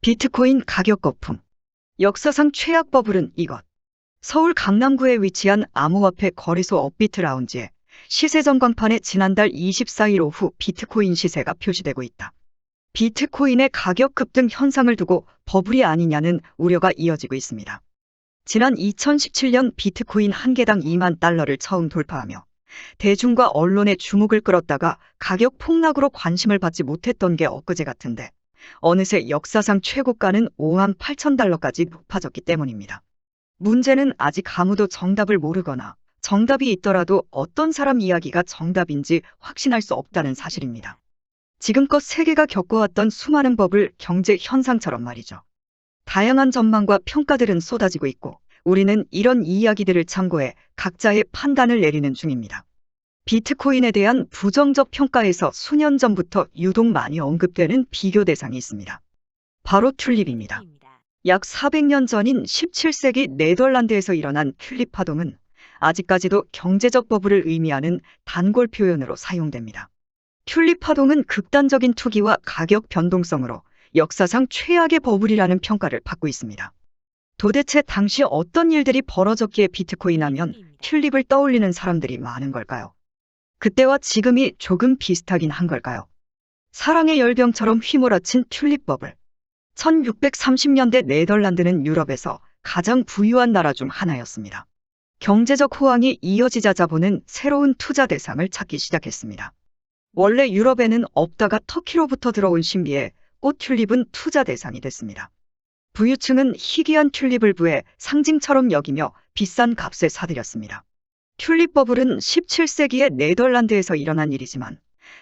비트코인 가격 거품. 역사상 최악 버블은 이것. 서울 강남구에 위치한 암호화폐 거래소 업비트 라운지에 시세 전광판에 지난달 24일 오후 비트코인 시세가 표시되고 있다. 비트코인의 가격 급등 현상을 두고 버블이 아니냐는 우려가 이어지고 있습니다. 지난 2017년 비트코인 한 개당 2만 달러를 처음 돌파하며 대중과 언론의 주목을 끌었다가 가격 폭락으로 관심을 받지 못했던 게 엊그제 같은데 어느새 역사상 최고가는 5만 8천 달러까지 높아졌기 때문입니다. 문제는 아직 아무도 정답을 모르거나 정답이 있더라도 어떤 사람 이야기가 정답인지 확신할 수 없다는 사실입니다. 지금껏 세계가 겪어왔던 수많은 버블 경제 현상처럼 말이죠. 다양한 전망과 평가들은 쏟아지고 있고 우리는 이런 이야기들을 참고해 각자의 판단을 내리는 중입니다. 비트코인에 대한 부정적 평가에서 수년 전부터 유독 많이 언급되는 비교 대상이 있습니다. 바로 튤립입니다. 약 400년 전인 17세기 네덜란드에서 일어난 튤립 파동은 아직까지도 경제적 버블을 의미하는 단골 표현으로 사용됩니다. 튤립 파동은 극단적인 투기와 가격 변동성으로 역사상 최악의 버블이라는 평가를 받고 있습니다. 도대체 당시 어떤 일들이 벌어졌기에 비트코인 하면 튤립을 떠올리는 사람들이 많은 걸까요? 그때와 지금이 조금 비슷하긴 한 걸까요? 사랑의 열병처럼 휘몰아친 튤립 버블. 1630년대 네덜란드는 유럽에서 가장 부유한 나라 중 하나였습니다. 경제적 호황이 이어지자 자본은 새로운 투자 대상을 찾기 시작했습니다. 원래 유럽에는 없다가 터키로부터 들어온 신비의 꽃 튤립은 투자 대상이 됐습니다. 부유층은 희귀한 튤립을 구해 상징처럼 여기며 비싼 값에 사들였습니다. 튤립 버블은 17세기의 네덜란드에서 일어난 일이지만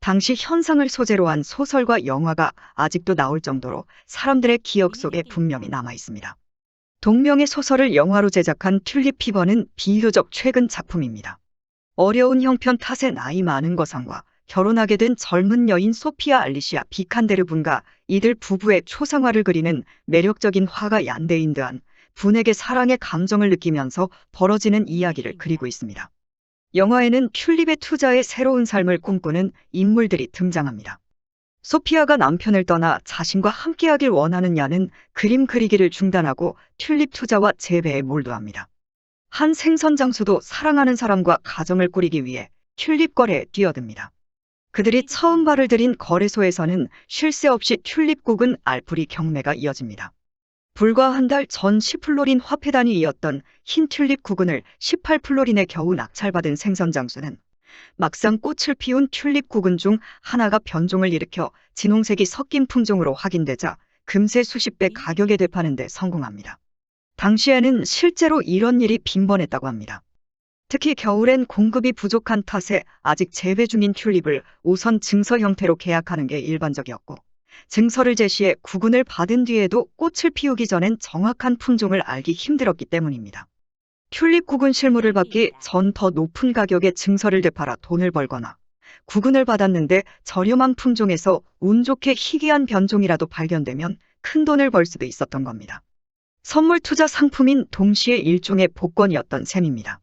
당시 현상을 소재로 한 소설과 영화가 아직도 나올 정도로 사람들의 기억 속에 분명히 남아 있습니다. 동명의 소설을 영화로 제작한 튤립 피버는 비교적 최근 작품입니다. 어려운 형편 탓에 나이 많은 거상과 결혼하게 된 젊은 여인 소피아 알리시아 비칸데르 분과 이들 부부의 초상화를 그리는 매력적인 화가 얀데인드한 분에게 사랑의 감정을 느끼면서 벌어지는 이야기를 그리고 있습니다. 영화에는 튤립의 투자에 새로운 삶을 꿈꾸는 인물들이 등장합니다. 소피아가 남편을 떠나 자신과 함께하길 원하는 야는 그림 그리기를 중단하고 튤립 투자와 재배에 몰두합니다. 한 생선 장수도 사랑하는 사람과 가정을 꾸리기 위해 튤립 거래에 뛰어듭니다. 그들이 처음 발을 들인 거래소에서는 쉴 새 없이 튤립국은 알풀이 경매가 이어집니다. 불과 한 달 전 10플로린 화폐 단위이었던 흰 튤립 구근을 18플로린에 겨우 낙찰받은 생선 장수는 막상 꽃을 피운 튤립 구근 중 하나가 변종을 일으켜 진홍색이 섞인 품종으로 확인되자 금세 수십 배 가격에 되파는 데 성공합니다. 당시에는 실제로 이런 일이 빈번했다고 합니다. 특히 겨울엔 공급이 부족한 탓에 아직 재배 중인 튤립을 우선 증서 형태로 계약하는 게 일반적이었고 증서를 제시해 구근을 받은 뒤에도 꽃을 피우기 전엔 정확한 품종을 알기 힘들었기 때문입니다. 튤립 구근 실물을 받기 전 더 높은 가격에 증서를 되팔아 돈을 벌거나 구근을 받았는데 저렴한 품종에서 운 좋게 희귀한 변종이라도 발견되면 큰 돈을 벌 수도 있었던 겁니다. 선물 투자 상품인 동시에 일종의 복권이었던 셈입니다.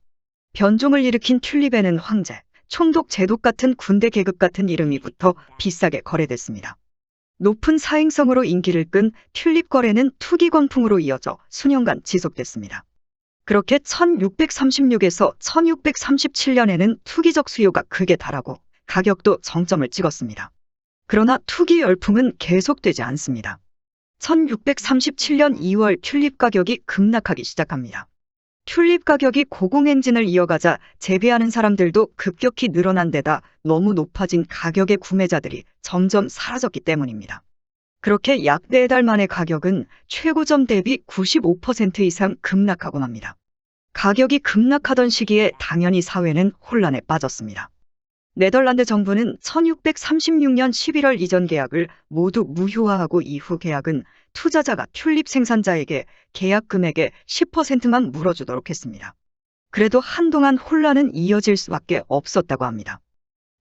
변종을 일으킨 튤립에는 황제, 총독, 제독 같은 군대 계급 같은 이름이 붙어 비싸게 거래됐습니다. 높은 사행성으로 인기를 끈 튤립 거래는 투기 광풍으로 이어져 수년간 지속됐습니다. 그렇게 1636에서 1637년에는 투기적 수요가 극에 달하고 가격도 정점을 찍었습니다. 그러나 투기 열풍은 계속되지 않습니다. 1637년 2월 튤립 가격이 급락하기 시작합니다. 튤립 가격이 고공행진을 이어가자 재배하는 사람들도 급격히 늘어난 데다 너무 높아진 가격의 구매자들이 점점 사라졌기 때문입니다. 그렇게 약 4달 만에 가격은 최고점 대비 95% 이상 급락하고 맙니다. 가격이 급락하던 시기에 당연히 사회는 혼란에 빠졌습니다. 네덜란드 정부는 1636년 11월 이전 계약을 모두 무효화하고 이후 계약은 투자자가 튤립 생산자에게 계약 금액의 10%만 물어주도록 했습니다. 그래도 한동안 혼란은 이어질 수밖에 없었다고 합니다.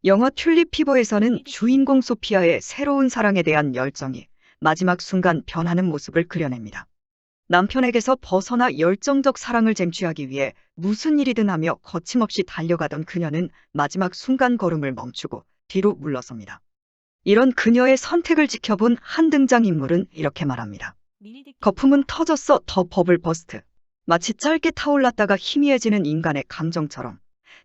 영화 튤립 피버에서는 주인공 소피아의 새로운 사랑에 대한 열정이 마지막 순간 변하는 모습을 그려냅니다. 남편에게서 벗어나 열정적 사랑을 쟁취하기 위해 무슨 일이든 하며 거침없이 달려가던 그녀는 마지막 순간 걸음을 멈추고 뒤로 물러섭니다. 이런 그녀의 선택을 지켜본 한 등장인물은 이렇게 말합니다. 거품은 터졌어. 더 버블 버스트. 마치 짧게 타올랐다가 희미해지는 인간의 감정처럼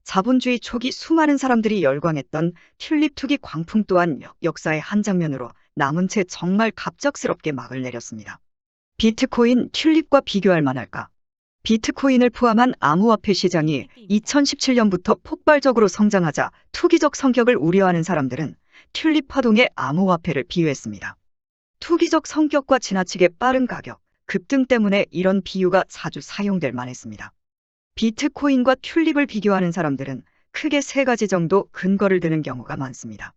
자본주의 초기 수많은 사람들이 열광했던 튤립 투기 광풍 또한 역사의 한 장면으로 남은 채 정말 갑작스럽게 막을 내렸습니다. 비트코인 튤립과 비교할 만할까? 비트코인을 포함한 암호화폐 시장이 2017년부터 폭발적으로 성장하자 투기적 성격을 우려하는 사람들은 튤립 파동에 암호화폐를 비유했습니다. 투기적 성격과 지나치게 빠른 가격, 급등 때문에 이런 비유가 자주 사용될 만했습니다. 비트코인과 튤립을 비교하는 사람들은 크게 세 가지 정도 근거를 드는 경우가 많습니다.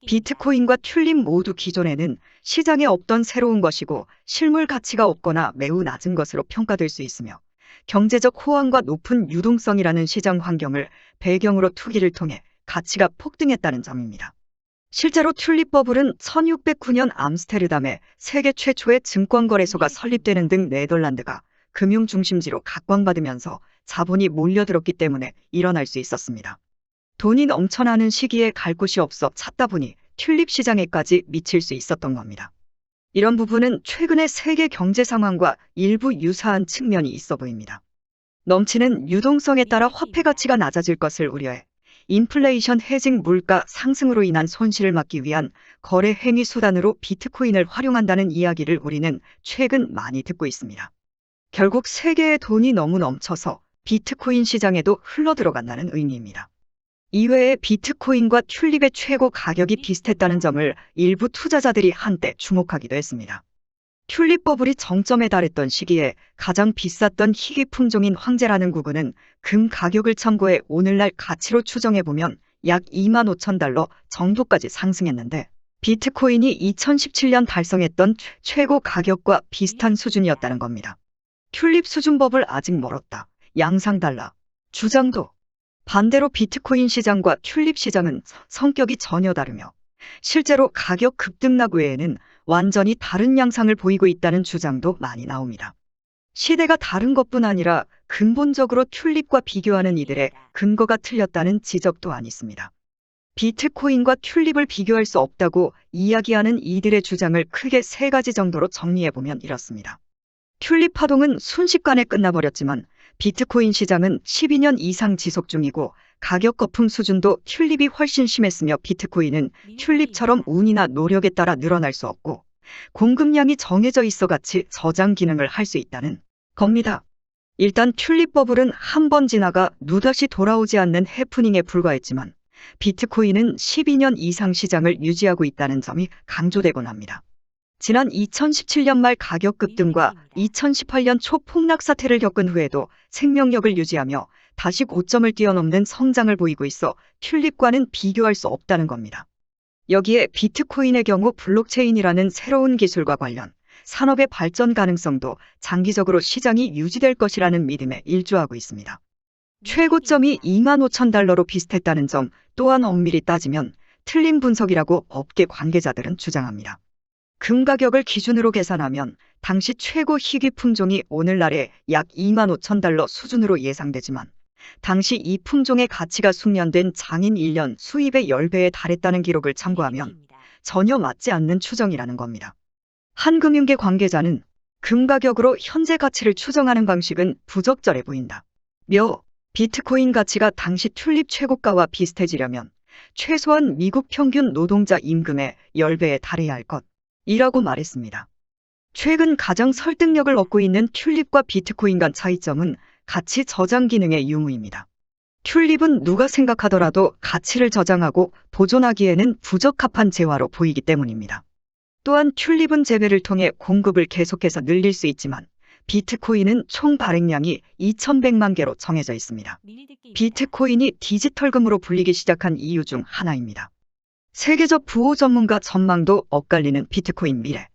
비트코인과 튤립 모두 기존에는 시장에 없던 새로운 것이고 실물 가치가 없거나 매우 낮은 것으로 평가될 수 있으며 경제적 호황과 높은 유동성이라는 시장 환경을 배경으로 투기를 통해 가치가 폭등했다는 점입니다. 실제로 튤립 버블은 1609년 암스테르담에 세계 최초의 증권거래소가 설립되는 등 네덜란드가 금융 중심지로 각광받으면서 자본이 몰려들었기 때문에 일어날 수 있었습니다. 돈이 넘쳐나는 시기에 갈 곳이 없어 찾다 보니 튤립 시장에까지 미칠 수 있었던 겁니다. 이런 부분은 최근의 세계 경제 상황과 일부 유사한 측면이 있어 보입니다. 넘치는 유동성에 따라 화폐 가치가 낮아질 것을 우려해 인플레이션 헤징 물가 상승으로 인한 손실을 막기 위한 거래 행위 수단으로 비트코인을 활용한다는 이야기를 우리는 최근 많이 듣고 있습니다. 결국 세계의 돈이 너무 넘쳐서 비트코인 시장에도 흘러들어간다는 의미입니다. 이외에 비트코인과 튤립의 최고 가격이 비슷했다는 점을 일부 투자자들이 한때 주목하기도 했습니다. 튤립 버블이 정점에 달했던 시기에 가장 비쌌던 희귀 품종인 황제라는 구근은 금 가격을 참고해 오늘날 가치로 추정해보면 약 25,000달러 정도까지 상승했는데 비트코인이 2017년 달성했던 최고 가격과 비슷한 수준이었다는 겁니다. 튤립 수준 버블 아직 멀었다. 양상달라. 주장도. 반대로 비트코인 시장과 튤립 시장은 성격이 전혀 다르며 실제로 가격 급등락 외에는 완전히 다른 양상을 보이고 있다는 주장도 많이 나옵니다. 시대가 다른 것뿐 아니라 근본적으로 튤립과 비교하는 이들의 근거가 틀렸다는 지적 또한 있습니다. 비트코인과 튤립을 비교할 수 없다고 이야기하는 이들의 주장을 크게 세 가지 정도로 정리해보면 이렇습니다. 튤립 파동은 순식간에 끝나버렸지만 비트코인 시장은 12년 이상 지속 중이고 가격 거품 수준도 튤립이 훨씬 심했으며 비트코인은 튤립처럼 운이나 노력에 따라 늘어날 수 없고 공급량이 정해져 있어 같이 저장 기능을 할 수 있다는 겁니다. 일단 튤립 버블은 한 번 지나가 누다시 돌아오지 않는 해프닝에 불과했지만 비트코인은 12년 이상 시장을 유지하고 있다는 점이 강조되곤 합니다. 지난 2017년 말 가격 급등과 2018년 초 폭락 사태를 겪은 후에도 생명력을 유지하며 다시 고점을 뛰어넘는 성장을 보이고 있어 튤립과는 비교할 수 없다는 겁니다. 여기에 비트코인의 경우 블록체인이라는 새로운 기술과 관련 산업의 발전 가능성도 장기적으로 시장이 유지될 것이라는 믿음에 일조하고 있습니다. 최고점이 25,000달러로 비슷했다는 점 또한 엄밀히 따지면 틀린 분석이라고 업계 관계자들은 주장합니다. 금 가격을 기준으로 계산하면 당시 최고 희귀 품종이 오늘날의 약 25,000달러 수준으로 예상되지만 당시 이 품종의 가치가 숙련된 장인 1년 수입의 10배에 달했다는 기록을 참고하면 전혀 맞지 않는 추정이라는 겁니다. 한 금융계 관계자는 금 가격으로 현재 가치를 추정하는 방식은 부적절해 보인다. 비트코인 가치가 당시 튤립 최고가와 비슷해지려면 최소한 미국 평균 노동자 임금의 10배에 달해야 할 것이라고 말했습니다. 최근 가장 설득력을 얻고 있는 튤립과 비트코인 간 차이점은 가치 저장 기능의 유무입니다. 튤립은 누가 생각하더라도 가치를 저장하고 보존하기에는 부적합한 재화로 보이기 때문입니다. 또한 튤립은 재배를 통해 공급을 계속해서 늘릴 수 있지만 비트코인은 총 발행량이 2,100만 개로 정해져 있습니다. 비트코인이 디지털금으로 불리기 시작한 이유 중 하나입니다. 세계적 부호 전문가 전망도 엇갈리는 비트코인 미래.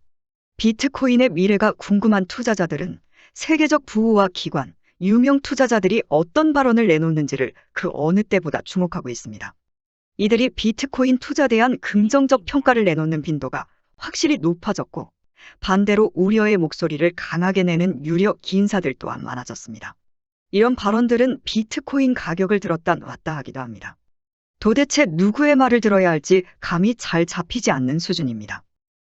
비트코인의 미래가 궁금한 투자자들은 세계적 부호와 기관, 유명 투자자들이 어떤 발언을 내놓는지를 그 어느 때보다 주목하고 있습니다. 이들이 비트코인 투자에 대한 긍정적 평가를 내놓는 빈도가 확실히 높아졌고 반대로 우려의 목소리를 강하게 내는 유력 기인사들 또한 많아졌습니다. 이런 발언들은 비트코인 가격을 들었다 놨다 하기도 합니다. 도대체 누구의 말을 들어야 할지 감이 잘 잡히지 않는 수준입니다.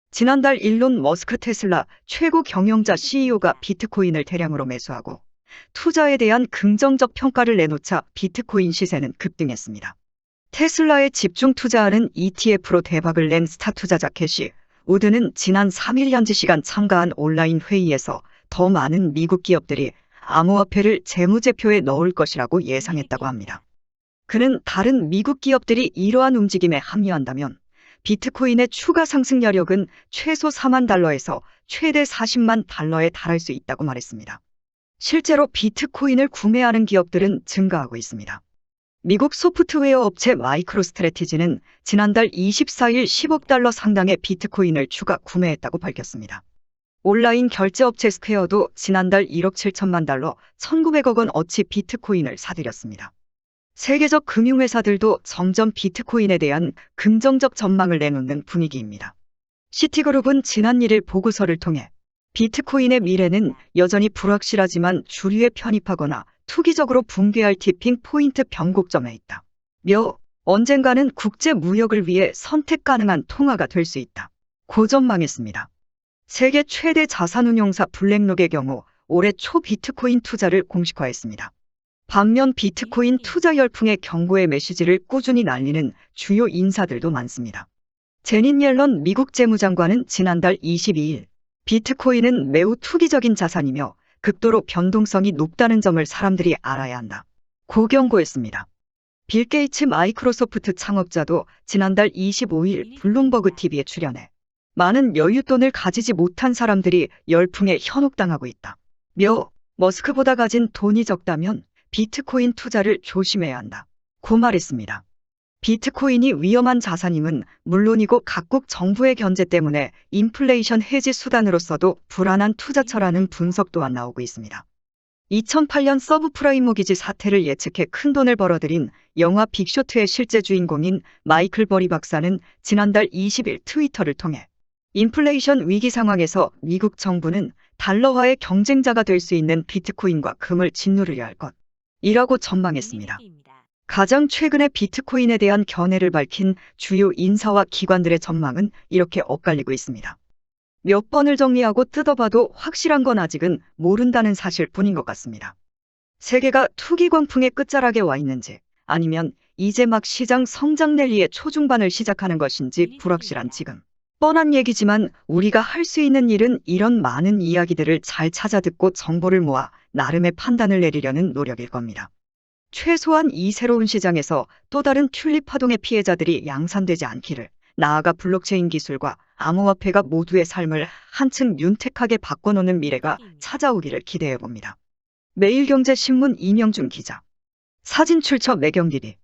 지난달 일론 머스크 테슬라 최고 경영자 CEO가 비트코인을 대량으로 매수하고 투자에 대한 긍정적 평가를 내놓자 비트코인 시세는 급등했습니다. 테슬라에 집중 투자하는 ETF로 대박을 낸 스타 투자자 캐시 우드는 지난 3일 현지 시간 참가한 온라인 회의에서 더 많은 미국 기업들이 암호화폐를 재무제표에 넣을 것이라고 예상했다고 합니다. 그는 다른 미국 기업들이 이러한 움직임에 합류한다면 비트코인의 추가 상승 여력은 최소 4만 달러에서 최대 40만 달러에 달할 수 있다고 말했습니다. 실제로 비트코인을 구매하는 기업들은 증가하고 있습니다. 미국 소프트웨어 업체 마이크로스트래티지는 지난달 24일 10억 달러 상당의 비트코인을 추가 구매했다고 밝혔습니다. 온라인 결제 업체 스퀘어도 지난달 1억 7천만 달러, 1,900억 원 어치 비트코인을 사들였습니다. 세계적 금융회사들도 점점 비트코인에 대한 긍정적 전망을 내놓는 분위기입니다. 시티그룹은 지난 1일 보고서를 통해 비트코인의 미래는 여전히 불확실하지만 주류에 편입하거나 투기적으로 붕괴할 티핑 포인트 변곡점에 있다. 언젠가는 국제 무역을 위해 선택 가능한 통화가 될 수 있다. 고 전망했습니다. 세계 최대 자산운용사 블랙록의 경우 올해 초 비트코인 투자를 공식화했습니다. 반면 비트코인 투자 열풍의 경고의 메시지를 꾸준히 날리는 주요 인사들도 많습니다. 제닛 옐런 미국 재무장관은 지난달 22일 비트코인은 매우 투기적인 자산이며 극도로 변동성이 높다는 점을 사람들이 알아야 한다. 고 경고했습니다. 빌 게이츠 마이크로소프트 창업자도 지난달 25일 블룸버그 TV에 출연해 많은 여윳돈을 가지지 못한 사람들이 열풍에 현혹당하고 있다. 머스크보다 가진 돈이 적다면 비트코인 투자를 조심해야 한다. 고 말했습니다. 비트코인이 위험한 자산임은 물론이고 각국 정부의 견제 때문에 인플레이션 해지 수단으로서도 불안한 투자처라는 분석 또한 나오고 있습니다. 2008년 서브프라임 모기지 사태를 예측해 큰돈을 벌어들인 영화 빅쇼트의 실제 주인공인 마이클 버리 박사는 지난달 20일 트위터를 통해 인플레이션 위기 상황에서 미국 정부는 달러화의 경쟁자가 될 수 있는 비트코인과 금을 짓누르려 할 것이라고 전망했습니다. 가장 최근에 비트코인에 대한 견해를 밝힌 주요 인사와 기관들의 전망은 이렇게 엇갈리고 있습니다. 몇 번을 정리하고 뜯어봐도 확실한 건 아직은 모른다는 사실뿐인 것 같습니다. 세계가 투기 광풍의 끝자락에 와 있는지 아니면 이제 막 시장 성장 랠리의 초중반을 시작하는 것인지 불확실한 지금. 뻔한 얘기지만 우리가 할 수 있는 일은 이런 많은 이야기들을 잘 찾아듣고 정보를 모아 나름의 판단을 내리려는 노력일 겁니다. 최소한 이 새로운 시장에서 또 다른 튤립 파동의 피해자들이 양산되지 않기를, 나아가 블록체인 기술과 암호화폐가 모두의 삶을 한층 윤택하게 바꿔놓는 미래가 찾아오기를 기대해봅니다. 매일경제신문 이명준 기자. 사진 출처 매경DB.